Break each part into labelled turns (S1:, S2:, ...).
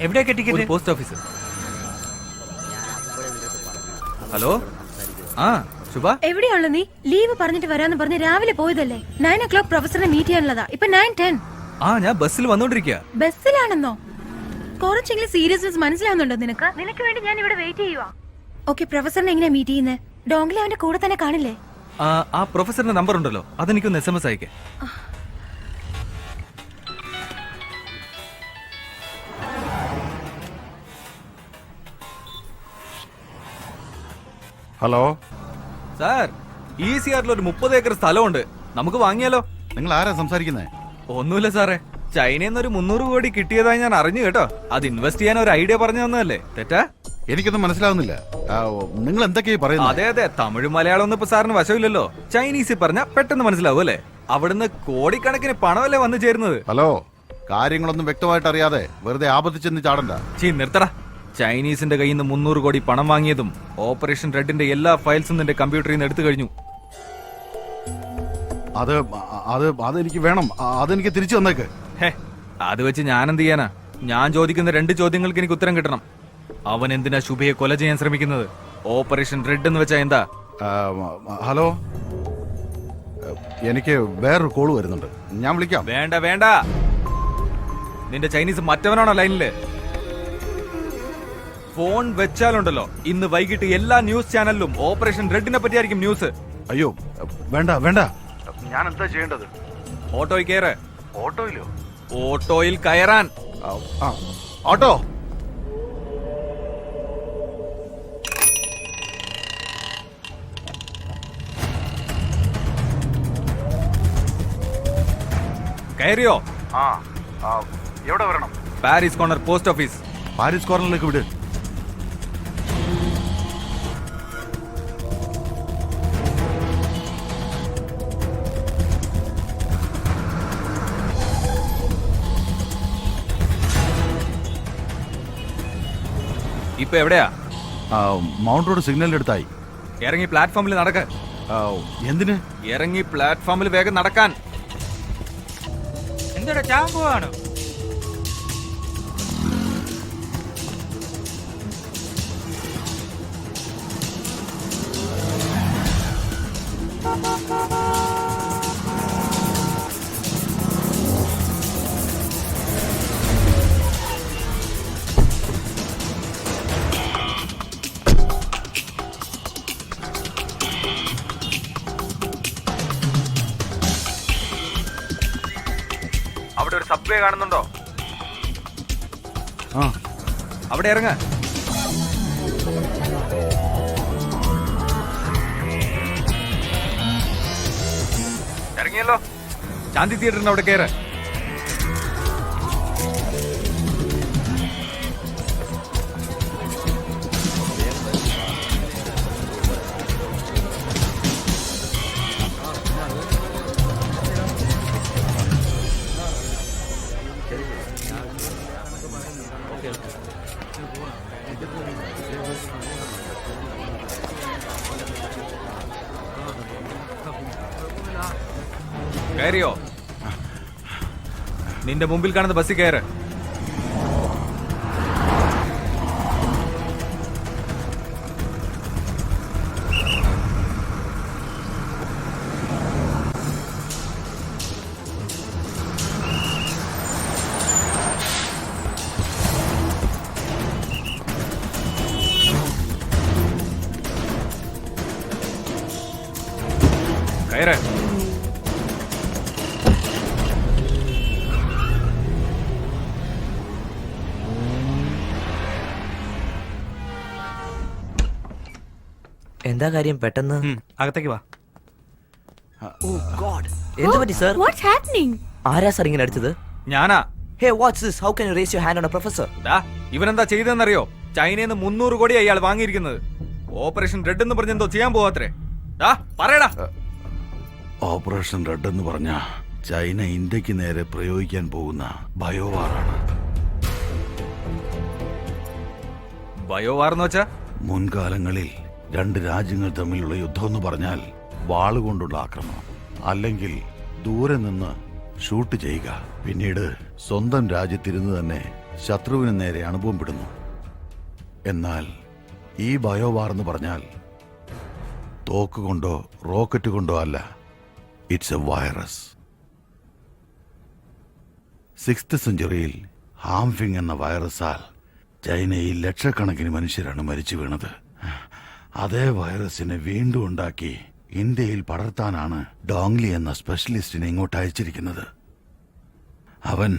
S1: എവിടെയൊക്കെ ticket?
S2: Post office. Hello, ആ ശുഭ,
S3: എവിടെയുള്ള നീ? ലീവ് പറഞ്ഞിട്ട് വരാന്ന് പറഞ്ഞ് രാവിലെ പോയതല്ലേ? 9 o'clock പ്രൊഫസറിനെ മീറ്റ് ചെയ്യാനുള്ളതാ. ഇപ്പൊ 9:10.
S2: ആ ഞാൻ ബസ്സിൽ വന്നോണ്ടിരിക്കുക.
S3: ബസ്സിലാണെന്നോ? കുറച്ചെങ്കിലും സീരിയസ്നെസ് മനസ്സിലാവുന്നുണ്ടോ നിനക്ക്? നിനക്ക് വേണ്ടി ഞാൻ ഇവിടെ വെയിറ്റ് ചെയ്യുവാ. ഓക്കെ, പ്രൊഫസറിനെ എങ്ങനെയാ മീറ്റ് ചെയ്യുന്നത്? ഡോംഗ്ലി അവന്റെ കൂടെ തന്നെ കാണില്ലേ?
S2: ആ പ്രൊഫസറിന്റെ നമ്പർ ഉണ്ടല്ലോ, അതെനിക്കൊന്ന് SMS അയക്കേ.
S4: ഹലോ
S2: സാർ, ECRൽ ഒരു 30 ഏക്കർ സ്ഥലമുണ്ട്, നമുക്ക് വാങ്ങിയാലോ?
S4: നിങ്ങൾ ആരാ സംസാരിക്കുന്നേ?
S2: ഒന്നുമില്ല സാറേ, ചൈനയിൽ നിന്ന് ഒരു 300 കോടി കിട്ടിയതായി ഞാൻ അറിഞ്ഞു കേട്ടോ. അത് ഇൻവെസ്റ്റ് ചെയ്യാൻ ഒരു ഐഡിയ പറഞ്ഞു തന്നതല്ലേ? തെറ്റാ?
S4: എനിക്കൊന്നും മനസ്സിലാവുന്നില്ല. നിങ്ങൾ എന്തൊക്കെയാ പറയുന്നത്?
S2: അതെ അതെ, തമിഴ് മലയാളം ഒന്നും ഇപ്പൊ സാറിന് വശമില്ലല്ലോ. ചൈനീസിൽ പറഞ്ഞ പെട്ടെന്ന് മനസ്സിലാവും അല്ലേ? അവിടുന്ന് കോടിക്കണക്കിന് പണമല്ലേ വന്നു ചേരുന്നത്.
S4: ഹലോ, കാര്യങ്ങളൊന്നും വ്യക്തമായിട്ട് അറിയാതെ വെറുതെ ആപത്ത് ചെന്ന് ചാടണ്ട.
S2: നിർത്തടാ. ചൈനീസിന്റെ കയ്യിൽ നിന്ന് 300 കോടി പണം വാങ്ങിയതും ഓപ്പറേഷൻ റെഡിന്റെ എല്ലാ ഫയൽസും നിന്റെ കമ്പ്യൂട്ടറിൽ നിന്ന് എടുത്തു കഴിഞ്ഞു.
S4: അതെനിക്ക് വേണം. അതെനിക്ക് തിരിച്ചു തന്നേക്ക്.
S2: അത് വെച്ച് ഞാൻ എന്ത് ചെയ്യാനാ? ഞാൻ ചോദിക്കുന്ന 2 ചോദ്യങ്ങൾക്ക് എനിക്ക് ഉത്തരം കിട്ടണം. അവൻ എന്തിനാ ശുഭയെ കൊല ചെയ്യാൻ ശ്രമിക്കുന്നത്? ഓപ്പറേഷൻ റെഡ് എന്ന് വെച്ചാ എന്താ?
S4: ഹലോ, എനിക്ക് വേറൊരു കോള് വരുന്നുണ്ട്, ഞാൻ വിളിക്കാം.
S2: വേണ്ട വേണ്ട, നിന്റെ ചൈനീസ് മറ്റവനാണോ ലൈനില്? ഫോൺ വെച്ചാലുണ്ടല്ലോ, ഇന്ന് വൈകിട്ട് എല്ലാ ന്യൂസ് ചാനലിലും ഓപ്പറേഷൻ റെഡിനെ പറ്റിയായിരിക്കും ന്യൂസ്.
S4: അയ്യോ വേണ്ട വേണ്ട, ഞാൻ എന്താ ചെയ്യേണ്ടത്?
S2: ഓട്ടോയിൽ കയറ്.
S4: ഓട്ടോയിലോ?
S2: ഓട്ടോയിൽ കയറാൻ.
S4: ഓട്ടോ.
S2: കയറിയോ?
S4: എവിടെ വരണം?
S2: Paris corner post office.
S4: Paris കോർണറിലേക്ക് വിട്.
S2: ഇപ്പൊ എവിടെയാ?
S4: മൗണ്ട് റോഡ് സിഗ്നലിന്റെ അടുത്തായി.
S2: ഇറങ്ങി പ്ലാറ്റ്ഫോമിൽ നടക്ക.
S4: എന്തിന്?
S2: ഇറങ്ങി പ്ലാറ്റ്ഫോമിൽ വേഗം നടക്കാൻ.
S1: എന്താ ചാമ്പുവാണോ?
S2: അവിടെ ഒരു സബ്വേ കാണുന്നുണ്ടോ? അവിടെ ഇറങ്ങ. ഇറങ്ങിയല്ലോ. ശാന്തി തിയേറ്ററിന് അവിടെ കയറ. കയറിയോ? നിന്റെ മുമ്പിൽ കാണുന്ന ബസ്സിൽ കയറ്. കയറ്.
S5: എന്താ കാര്യം? പെട്ടെന്ന്
S2: അകത്തേക്ക് വാ.
S5: എന്ത് പറ്റി സർ?
S3: What's happening?
S5: ആരാ സർ ഇങ്ങനെ അടിച്ചത്?
S2: ഞാനാ.
S5: Hey what's this? How can you raise your hand on a professor?
S2: ഇവനെന്താ ചെയ്തതെന്നറിയോ? ചൈനയിൽ നിന്ന് 300 കോടി അയാൾ വാങ്ങിയിരിക്കുന്നത്. ഓപ്പറേഷൻ റെഡ് എന്ന് പറഞ്ഞെന്തോ ചെയ്യാൻ പോവാത്രേ. പറയടാ.
S4: ഓപ്പറേഷൻ റെഡ് എന്ന് പറഞ്ഞ ചൈന ഇന്ത്യക്ക് നേരെ പ്രയോഗിക്കാൻ പോകുന്ന ബയോവാറാണ്.
S2: ബയോവാർ എന്ന് വെച്ചാ?
S4: മുൻകാലങ്ങളിൽ 2 രാജ്യങ്ങൾ തമ്മിലുള്ള യുദ്ധം എന്ന് പറഞ്ഞാൽ വാളുകൊണ്ടുള്ള ആക്രമണം, അല്ലെങ്കിൽ ദൂരെ നിന്ന് ഷൂട്ട് ചെയ്യുക. പിന്നീട് സ്വന്തം രാജ്യത്തിരുന്ന് തന്നെ ശത്രുവിന് നേരെ അണുബോംബിടുന്നു. എന്നാൽ ഈ ബയോവാർ എന്ന് പറഞ്ഞാൽ തോക്ക് കൊണ്ടോ റോക്കറ്റ് കൊണ്ടോ അല്ല, ഇറ്റ്സ് എ വൈറസ്. 6th സെഞ്ചുറിയിൽ ഹാംഫിങ് എന്ന വൈറസാൽ ചൈനയിൽ ലക്ഷക്കണക്കിന് മനുഷ്യരാണ് മരിച്ചു വീണത്. അതേ വൈറസിനെ വീണ്ടും ഉണ്ടാക്കി ഇന്ത്യയിൽ പടർത്താനാണ് ഡോങ്ലി എന്ന സ്പെഷ്യലിസ്റ്റിനെ ഇങ്ങോട്ട് അയച്ചിരിക്കുന്നത്. അവൻ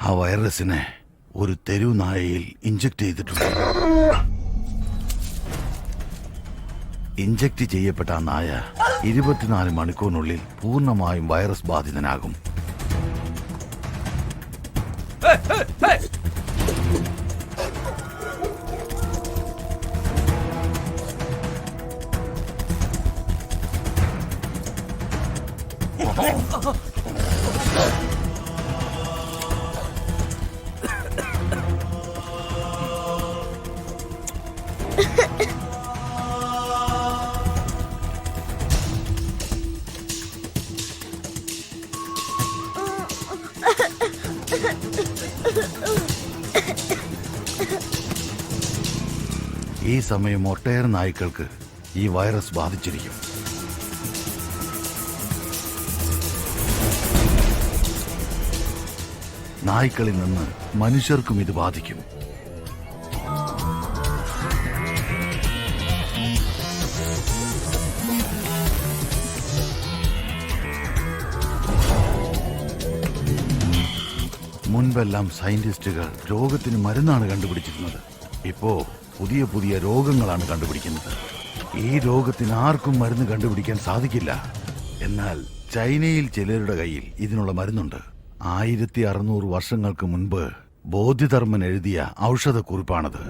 S4: ആ വൈറസിനെ ഒരു തെരുവ് നായയിൽ ഇഞ്ചക്ട് ചെയ്തിട്ടുണ്ട്. ഇഞ്ചക്ട് ചെയ്യപ്പെട്ട ആ നായ 24 മണിക്കൂറിനുള്ളിൽ പൂർണ്ണമായും വൈറസ് ബാധിതനാകും. ഈ സമയം ഒട്ടേറെ നായ്ക്കൾക്ക് ഈ വൈറസ് ബാധിച്ചിരിക്കും. നായ്ക്കളിൽ നിന്ന് മനുഷ്യർക്കും ഇത് ബാധിക്കും. മുൻപെല്ലാം സയന്റിസ്റ്റുകൾ രോഗത്തിന് മരുന്നാണ് കണ്ടുപിടിച്ചിരുന്നത്. ഇപ്പോ പുതിയ പുതിയ രോഗങ്ങളാണ് കണ്ടുപിടിക്കുന്നത്. ഈ രോഗത്തിന് ആർക്കും മരുന്ന് കണ്ടുപിടിക്കാൻ സാധിക്കില്ല. എന്നാൽ ചൈനയിൽ ചിലരുടെ കയ്യിൽ ഇതിനുള്ള മരുന്നുണ്ട്. 1600 വർഷങ്ങൾക്ക് മുൻപ് ബോധിധർമ്മൻ എഴുതിയ ഔഷധക്കുറിപ്പാണത്.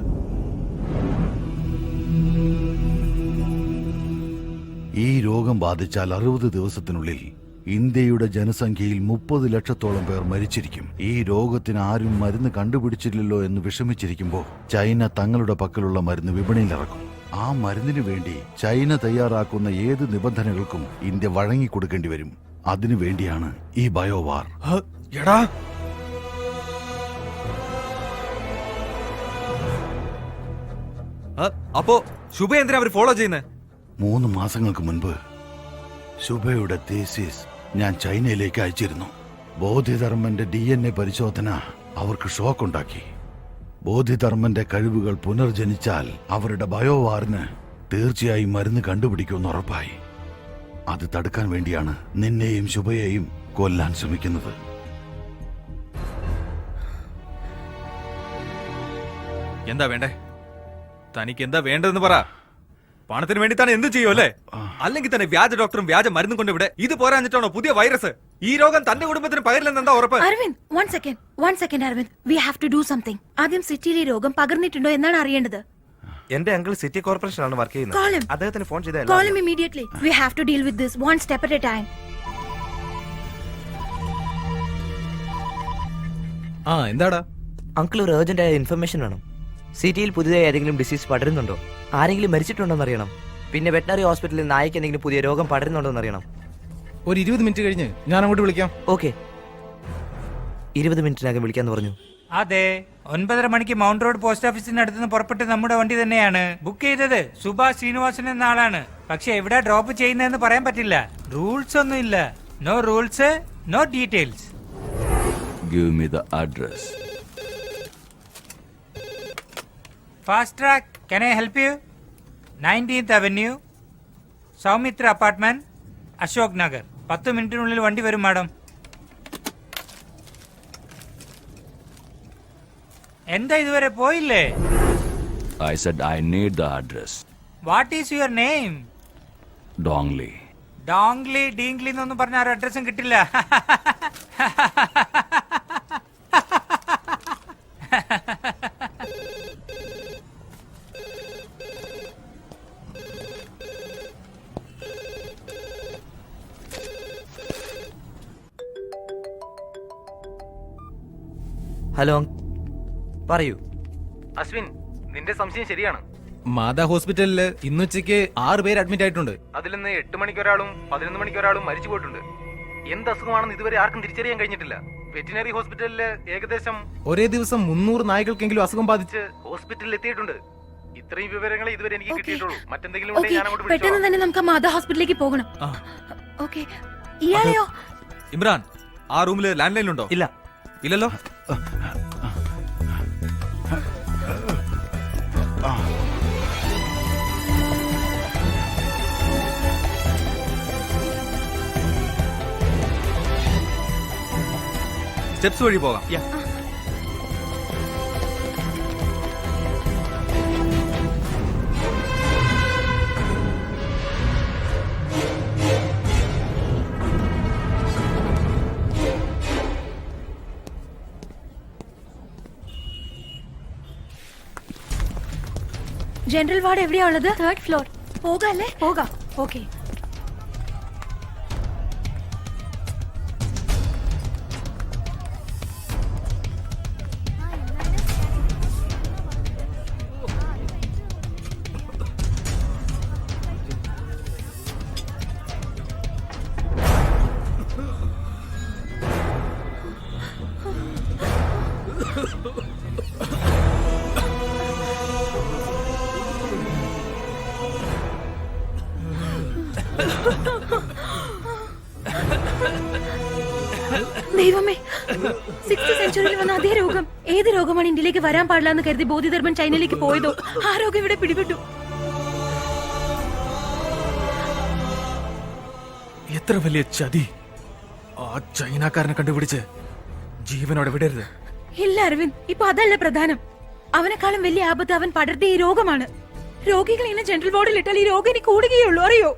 S4: ഈ രോഗം ബാധിച്ചാൽ 60 ദിവസത്തിനുള്ളിൽ ഇന്ത്യയുടെ ജനസംഖ്യയിൽ 30 ലക്ഷത്തോളം പേർ മരിച്ചിരിക്കും. ഈ രോഗത്തിന് ആരും മരുന്ന് കണ്ടുപിടിച്ചില്ലല്ലോ എന്ന് വിഷമിച്ചിരിക്കുമ്പോൾ ചൈന തങ്ങളുടെ പക്കലുള്ള മരുന്ന് വിപണിയിലിറക്കും. ആ മരുന്നിനു വേണ്ടി ചൈന തയ്യാറാക്കുന്ന ഏത് നിബന്ധനകൾക്കും ഇന്ത്യ വഴങ്ങിക്കൊടുക്കേണ്ടി വരും. അതിനു വേണ്ടിയാണ് ഈ ബയോവാർ.
S2: എടാ, അപ്പോ ശുഭ എന്തിനാ അവർ ഫോളോ ചെയ്യുന്നത്?
S4: 3 മാസങ്ങൾക്ക് മുൻപ് ശുഭയുടെ തീസിസ് ഞാൻ ചൈനയിലേക്ക് അയച്ചിരുന്നു. ബോധിധർമ്മന്റെ DNA പരിശോധന അവർക്ക് ഷോക്കുണ്ടാക്കി. ബോധിധർമ്മന്റെ കഴിവുകൾ പുനർജനിച്ചാൽ അവരുടെ ബയോവാറിന് തീർച്ചയായും മരുന്ന് കണ്ടുപിടിക്കുമെന്ന് ഉറപ്പായി. അത് തടുക്കാൻ വേണ്ടിയാണ് നിന്നെയും ശുഭയെയും കൊല്ലാൻ ശ്രമിക്കുന്നത്.
S2: എന്താ വേണ്ടേ? തനിക്ക് എന്താ വേണ്ടതെന്ന് പറ. പണത്തിന് വേണ്ടി താൻ എന്ത് ചെയ്യുമല്ലേ? അല്ലെങ്കിൽ തന്നെ വ്യാജ ഡോക്ടറും വ്യാജ മരുന്നും കൊണ്ട് ഇവിടെ ഇത് പോരാഞ്ഞിട്ടാണോ പുതിയ വൈറസ്? ഈ രോഗം തന്റെ കുടുംബത്തിന് പകരില്ലെന്ന് എന്താ ഉറപ്പ്?
S3: Aravind, one second Aravind, we have to do something. ആദ്യം സിറ്റിയിൽ ഈ രോഗം പകർന്നിട്ടുണ്ടോ എന്നാണ് അറിയേണ്ടത്.
S5: എന്റെ അങ്കിൾ സിറ്റി കോർപ്പറേഷനാണ് വർക്ക്
S3: Call him.
S5: ചെയ്യുന്നത്. അദ്ദേഹത്തിന് phone
S3: Call him immediately. We have to deal with this one step at a time.
S2: എന്താടാ?
S5: അങ്കിൾ ഒരു ഏർജന്റ് ആയ ഇൻഫർമേഷൻ വേണം. സിറ്റിയിൽ പുതിയതായി ഏതെങ്കിലും ഡിസീസ് പടരുന്നുണ്ടോ, ആരെങ്കിലും മരിച്ചിട്ടുണ്ടോ എന്നറിയണം. പിന്നെ വെറ്റനറി ഹോസ്പിറ്റലിൽ നായ്ക്ക് എന്തെങ്കിലും പുതിയ രോഗം പടരുന്നുണ്ടോ എന്നറിയണം.
S1: ഒരു 20 മിനിറ്റ് കഴിഞ്ഞ് ഞാൻ അങ്ങോട്ട് വിളിക്കാം.
S5: ഓക്കെ, 20 മിനിറ്റിനകം വിളിക്കാന്ന് പറഞ്ഞു.
S6: അതെ, 9:30 മണിക്ക് മൗണ്ട് റോഡ് പോസ്റ്റ് ഓഫീസിന് അടുത്തുനിന്ന് പുറപ്പെട്ട് നമ്മുടെ വണ്ടി തന്നെയാണ് ബുക്ക് ചെയ്തത്. സുഭാഷ് ശ്രീനിവാസൻ എന്ന ആളാണ്. പക്ഷെ എവിടെ ഡ്രോപ്പ് ചെയ്യുന്നതെന്ന് പറയാൻ പറ്റില്ല. റൂൾസ് ഒന്നും ഇല്ല. No rules, no details.
S4: Give me the address.
S6: Fast track, can I help you? 19th Avenue, Saumitra apartment, Ashok Nagar. 10 മിനിറ്റിനുള്ളിൽ വണ്ടി വരും മാഡം. എന്താ ഇതുവരെ പോയില്ലേ?
S7: I said I need the address.
S6: What is your name?
S7: Dongli.
S6: ഡോങ്ലി ഡീങ്ലി എന്നൊന്നും പറഞ്ഞ ആ അഡ്രസ്സും കിട്ടില്ല.
S5: ഹലോ, പറയൂ.
S2: അശ്വിൻ, നിന്റെ സംശയം ശരിയാണ്.
S1: മാതാ ഹോസ്പിറ്റലില് ഇന്നുച്ചയ്ക്ക് 6 പേര് അഡ്മിറ്റ് ആയിട്ടുണ്ട്.
S2: അതിൽ നിന്ന് 8 മണിക്ക് ഒരാളും 11 മണിക്ക് ഒരാളും മരിച്ചു പോയിട്ടുണ്ട്.
S1: എന്ത് അസുഖമാണെന്ന് ഇതുവരെ ആർക്കും തിരിച്ചറിയാൻ കഴിഞ്ഞിട്ടില്ല. വെറ്റിനറി ഹോസ്പിറ്റലില് ഏകദേശം ഒരേ ദിവസം 300 നായ്ക്കൾക്കെങ്കിലും അസുഖം ബാധിച്ച് ഹോസ്പിറ്റലിൽ എത്തിയിട്ടുണ്ട്. ഇത്രയും വിവരങ്ങളെ ഇതുവരെ എനിക്ക് കിട്ടിയിട്ടുള്ളൂ. മറ്റെന്തെങ്കിലും ഉണ്ടെങ്കിൽ ഞാൻ അങ്ങോട്ട്
S3: പെട്ടെന്ന്
S1: വിളിച്ചോളാം.
S3: തന്നെ നമുക്ക് മാതാ ഹോസ്പിറ്റലിലേക്ക് പോകണം.
S2: ആ.
S3: ഓക്കെ, ഇയാളെയോ?
S2: ഇമ്രാൻ, ആ റൂമില് ലാൻഡ് ലൈൻ ഉണ്ടോ?
S5: ഇല്ല.
S2: ഇല്ലല്ലോ. സ്റ്റെപ്സ് വഴി പോകാം.
S3: ജനറൽ വാർഡ് എവിടെയാ ഉള്ളത്? 3rd floor. പോകാല്ലേ? പോകാം. ഓക്കെ. ദൈവമേ, 6th സെഞ്ചുറിയിൽ വന്ന അതേ രോഗം. ഏത് രോഗമാണ് ഇന്ത്യയിലേക്ക് വരാൻ പാടില്ല എന്ന് കരുതി ബോധിധർമ്മൻ ചൈനയിലേക്ക് പോയതോ ആ രോഗം ഇവിടെ പിടിപെട്ടു.
S2: എത്ര വലിയ ചതി! ആ ചൈനക്കാരനെ കണ്ടുപിടിച്ച് ജീവനോടെ വിടരുത്.
S3: ഇല്ല അരവിന്ദ്, ഇപ്പൊ അതല്ല പ്രധാനം. അവനെക്കാളും വലിയ ആപത്ത് അവൻ പടർത്തിയ ഈ രോഗമാണ്. രോഗികൾ ഇങ്ങനെ ജനറൽ വാർഡിൽ ഇട്ടാൽ ഈ രോഗം ഇനി കൂടുകയുള്ളൂ, അറിയോ?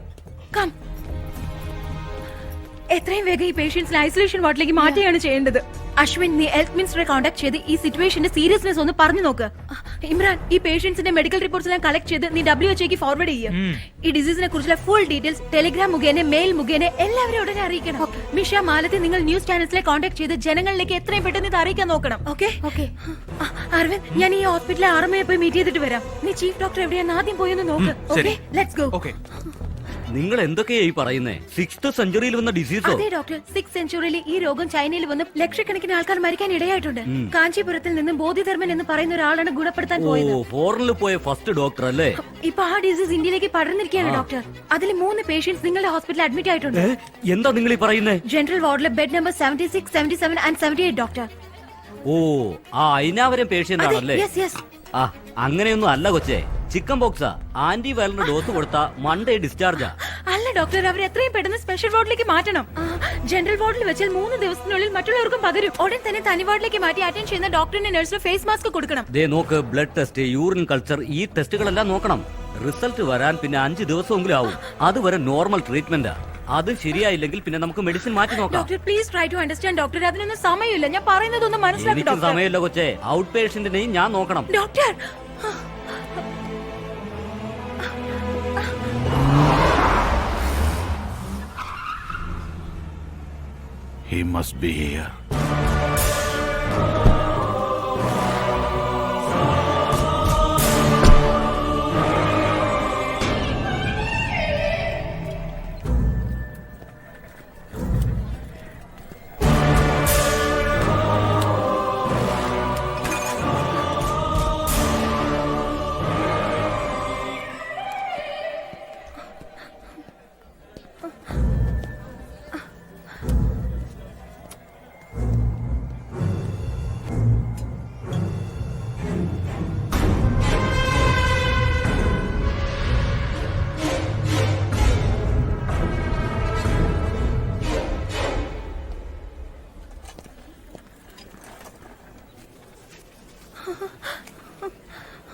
S3: കം, എത്രയും വേഗം ഈ പേഷ്യൻസിനെ ഐസൊലേഷൻ വാർഡിലേക്ക് മാറ്റുകയാണ് ചെയ്യേണ്ടത്. അശ്വിൻ, നീ ഹെൽത്ത് മിനിസ്റ്ററെ കോൺടാക്ട് ചെയ്ത് ഈ സിറ്റുവേഷന്റെ സീരിയസ്നെസ് ഒന്ന് പറഞ്ഞു നോക്ക്. ഇമ്രാൻ, ഈ പേഷ്യൻസിന്റെ മെഡിക്കൽ റിപ്പോർട്ട്സ് എല്ലാം കളക്ട് ചെയ്ത് നീ WHO ഫോർവേഡ് ചെയ്യുക. ഈ ഡിസീസിനെ കുറിച്ചുള്ള ഫുൾ ഡീറ്റെയിൽസ് ടെലിഗ്രാം മുഖേന, മെയിൽ മുഖേന എല്ലാവരും ഉടനെ അറിയിക്കണം. മിഷ, മാലത്തെ നിങ്ങൾ ന്യൂസ് ചാനൽസിലെ കോൺടാക്ട് ചെയ്ത് ജനങ്ങളിലേക്ക് എത്രയും പെട്ടെന്ന് ഇത് അറിയിക്കാൻ നോക്കണം. ഓക്കെ? അരവിന്ദ്, ഞാൻ ഈ ഹോസ്പിറ്റലിലെ ആർമയെ പോയി മീറ്റ് ചെയ്തിട്ട് വരാം. നീ ചീഫ് ഡോക്ടർ എവിടെയാന്ന് ആദ്യം പോയി ഒന്ന് നോക്ക്. Okay, let's go.
S2: ഓക്കെ.
S8: നിങ്ങൾ എന്തൊക്കെയായി പറയുന്നേ? 6th സെഞ്ചുറിയിൽ വന്ന ഡിസീസോ?
S3: അതെ ഡോക്ടർ, 6th സെഞ്ചുറിയിൽ ഈ രോഗം ചൈനയിൽ വന്ന് ലക്ഷക്കണക്കിന് ആൾക്കാർ മരിക്കാൻ ഇടയായിട്ടുണ്ട്. കാഞ്ചീപുരത്തിൽ നിന്നും ബോധിധർമ്മൻ എന്ന് പറയുന്ന ഒരാളാണ് ഗുണപ്പെടുത്താൻ പോയത്.
S8: ഫോറിനിൽ പോയ ഫസ്റ്റ് ഡോക്ടർ അല്ലേ?
S3: ഇപ്പൊ ആ ഡിസീസ് ഇന്ത്യയിലേക്ക് പടർന്നിരിക്കുകയാണ് ഡോക്ടർ. അതിൽ 3 പേഷ്യൻസ് നിങ്ങളുടെ ഹോസ്പിറ്റലിൽ അഡ്മിറ്റ് ആയിട്ടുണ്ട്.
S8: എന്താ നിങ്ങൾ ഈ പറയുന്നേ?
S3: ജനറൽ വാർഡിലെ ബെഡ് നമ്പർ 76, 77 and 78 ഡോക്ടർ.
S8: ഓ, ആ അയിനാവരം പേഷ്യന്റ് ആണല്ലേ?
S3: Yes yes.
S8: ആ, അങ്ങനെയൊന്നും അല്ല കൊച്ചേ. ചിക്കൻ ബോക്സാ. ആന്റിവൈറൽ ഡോസ് കൊടുത്ത മൺഡേ ഡിസ്ചാർജാ.
S3: അല്ല ഡോക്ടർ, അവർ എത്രയും പെട്ടെന്ന് സ്പെഷ്യൽ വാർഡിലേക്ക് മാറ്റണം. ജനറൽ വാർഡിൽ വെച്ചാൽ 3 ദിവസത്തിനുള്ളിൽ മറ്റുള്ളവർക്കും പകരും. ഉടൻ തന്നെ തനി വാർഡിലേക്ക് മാറ്റി അറ്റൻഡ് ചെയ്യുന്ന ഡോക്ടറിന്റെ നഴ്സിന് ഫേസ് മാസ്ക് കൊടുക്കണം.
S8: ദേ നോക്ക്, ബ്ലഡ് ടെസ്റ്റ്, യൂറിൻ കൾച്ചർ, ഈ ടെസ്റ്റുകളെല്ലാം നോക്കണം. റിസൾട്ട് വരാൻ പിന്നെ 5 ദിവസമെങ്കിലും ആവും. അതുവരെ നോർമൽ ട്രീറ്റ്മെന്റാ. അത് ശരിയായില്ലെങ്കിൽ പിന്നെ നമുക്ക് മെഡിസിൻ മാറ്റി നോക്കാം.
S3: Doctor please try to understand doctor. അതിനൊന്നും സമയമില്ല. ഞാൻ പറയുന്നതൊന്നും മനസ്സിലാക്കി
S8: എനിക്കും
S3: ഡോക്ടർ.
S8: സമയമില്ല കൊച്ചേ. ഔട്ട് പേഷ്യന്റിനെയും ഞാൻ നോക്കണം.
S3: Doctor,
S4: He must be here.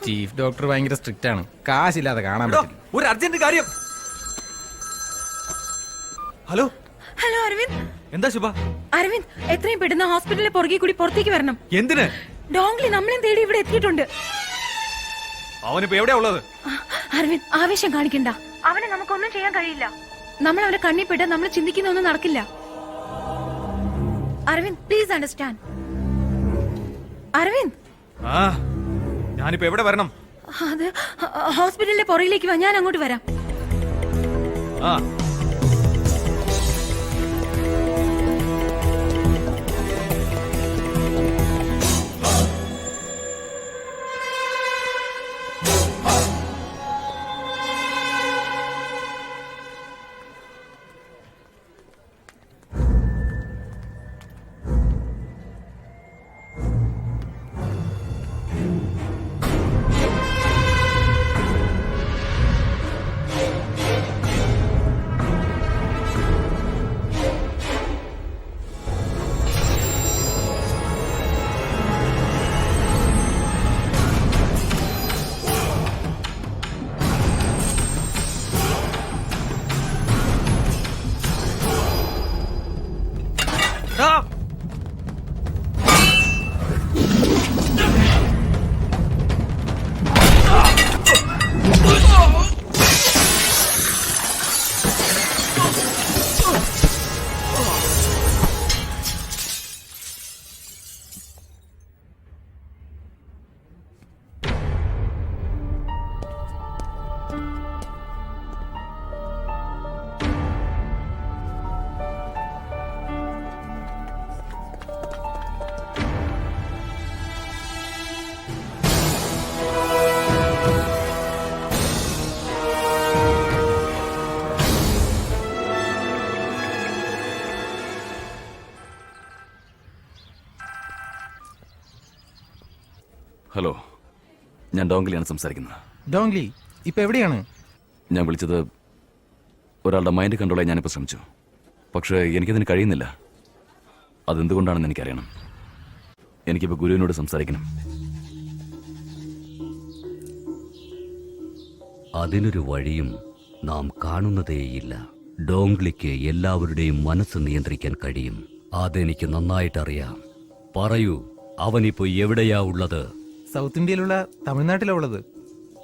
S1: Chief doctor ഭയങ്കര സ്ട്രിക്റ്റ് ആണ്. കാശില്ലാതെ കാണാൻ പറ്റില്ല.
S2: ഒരു അർജന്റ് കാര്യം. Hello
S3: hello Aravind.
S2: എന്താ ശുഭ?
S3: അരവിന്ദ്, എത്രയും പെട്ടെന്ന് ഹോസ്പിറ്റലിലെ പുറകെ കൂടി പുറത്തേക്ക് വരണം.
S2: എന്തിന്?
S3: ഡോങ്ലി നമ്മളെയും തേടി ഇവിടെ എത്തിയിട്ടുണ്ട്.
S2: അവനിപ്പോ എവിടെയാ ഉള്ളത്?
S3: അരവിന്ദ്, ആവേശം കാണിക്കണ്ട. അവനെ നമുക്കൊന്നും ചെയ്യാൻ കഴിയില്ല. നമ്മൾ അവനെ കണ്ണിപ്പെട്ട് നമ്മൾ ചിന്തിക്കുന്ന ഒന്നും നടക്കില്ല. Aravind, please understand. അരവിന്ദ്,
S2: ഞാനിപ്പോ എവിടെ വരണം?
S3: അത് ഹോസ്പിറ്റലിലെ പുറകിലേക്ക് വാ, ഞാൻ അങ്ങോട്ട് വരാം.
S2: ആ
S7: ഹലോ, ഞാൻ ഡോങ്ലിയാണ് സംസാരിക്കുന്നത്.
S1: ഡോങ്ലി ഇപ്പൊ എവിടെയാണ്?
S7: ഞാൻ വിളിച്ചത് ഒരാളുടെ മൈൻഡ് കൺട്രോൾ ചെയ്യാൻ ഞാനിപ്പോൾ ശ്രമിച്ചു. പക്ഷേ എനിക്കതിന് കഴിയുന്നില്ല. അതെന്തുകൊണ്ടാണെന്ന് എനിക്കറിയണം. എനിക്കിപ്പോൾ ഗുരുവിനോട് സംസാരിക്കണം.
S8: അതിനൊരു വഴിയും നാം കാണുന്നതേയില്ല. ഡോങ്ലിക്ക് എല്ലാവരുടെയും മനസ്സ് നിയന്ത്രിക്കാൻ കഴിയും. അതെനിക്ക് നന്നായിട്ടറിയാം. പറയൂ, അവനിപ്പോ എവിടെയാ ഉള്ളത്?
S1: സൗത്ത് ഇന്ത്യയിലുള്ള തമിഴ്നാട്ടിലാണ് ഉള്ളത്.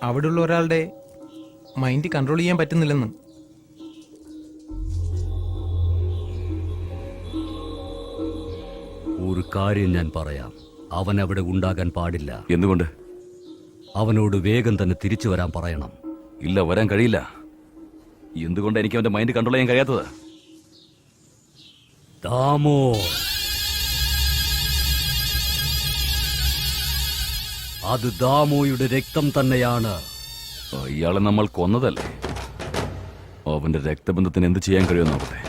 S1: അവിടെയുള്ള ഒരാളുടെ മൈൻഡ് കൺട്രോൾ ചെയ്യാൻ പറ്റുന്നില്ലെന്ന്.
S8: ഒരു കാര്യം ഞാൻ പറയാം, അവൻ അവിടെ ഉണ്ടാകാൻ പാടില്ല.
S7: എന്തുകൊണ്ട്?
S8: അവനോട് വേഗം തന്നെ തിരിച്ചു വരാൻ പറയണം.
S7: ഇല്ല, വരാൻ കഴിയില്ല. എന്തുകൊണ്ട് എനിക്ക് അവന്റെ മൈൻഡ് കൺട്രോൾ ചെയ്യാൻ കഴിയാത്തത്?
S8: ദാമോ, അത് ദാമോയുടെ രക്തം തന്നെയാണ്.
S7: ഇയാളെ നമ്മൾ കൊന്നതല്ലേ? അവന്റെ രക്തബന്ധത്തിന് എന്ത് ചെയ്യാൻ കഴിയുമെന്ന് നോക്കട്ടെ.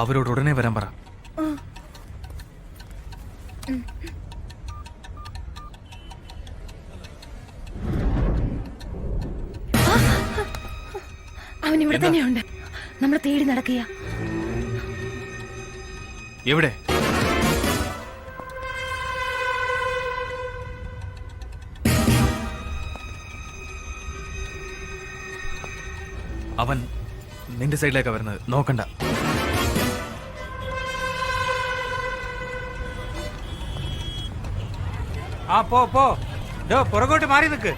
S2: അവരോട് ഉടനെ വരാൻ പറ.
S3: അവൻ ഇവിടെ തന്നെയുണ്ട്. നമ്മൾ തേടി നടക്കുക.
S2: എവിടെ? അവൻ നിന്റെ സൈഡിലേക്കാ വരുന്നത്. നോക്കണ്ട.
S6: ആ പോ പുറകോട്ട് മാറി നിൽക്ക്.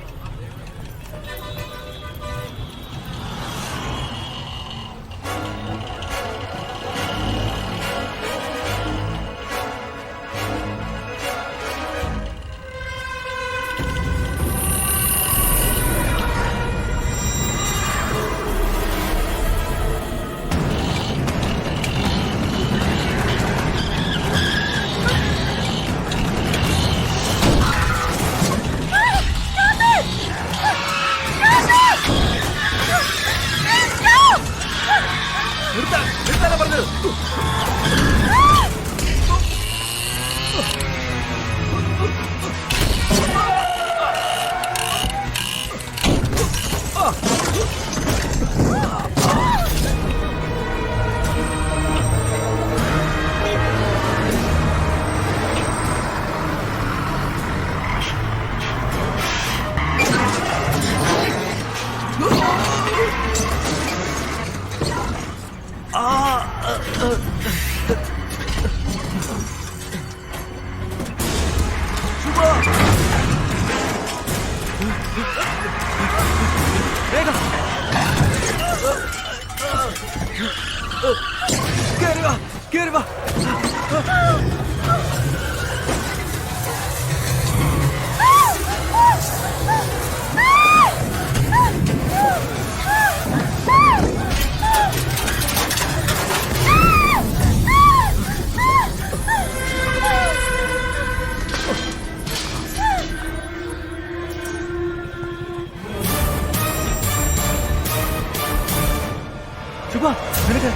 S2: ശുഭ, നിനക്ക്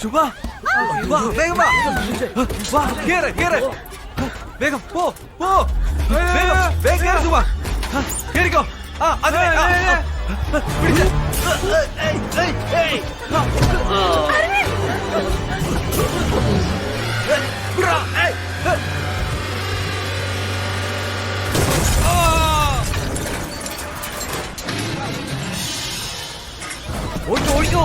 S2: ശുഭ വാ, വേഗം വാ. വാ, കേറ്, കേറ്. വേഗം പോ, പോ. വേഗം, വേഗം കേറ് ശുഭ. കേറിക്കോ. അതിനെ, പിടിച്ച്. വിടാ, ഏയ്.
S8: ഓടിക്കോ, ഓടിക്കോ.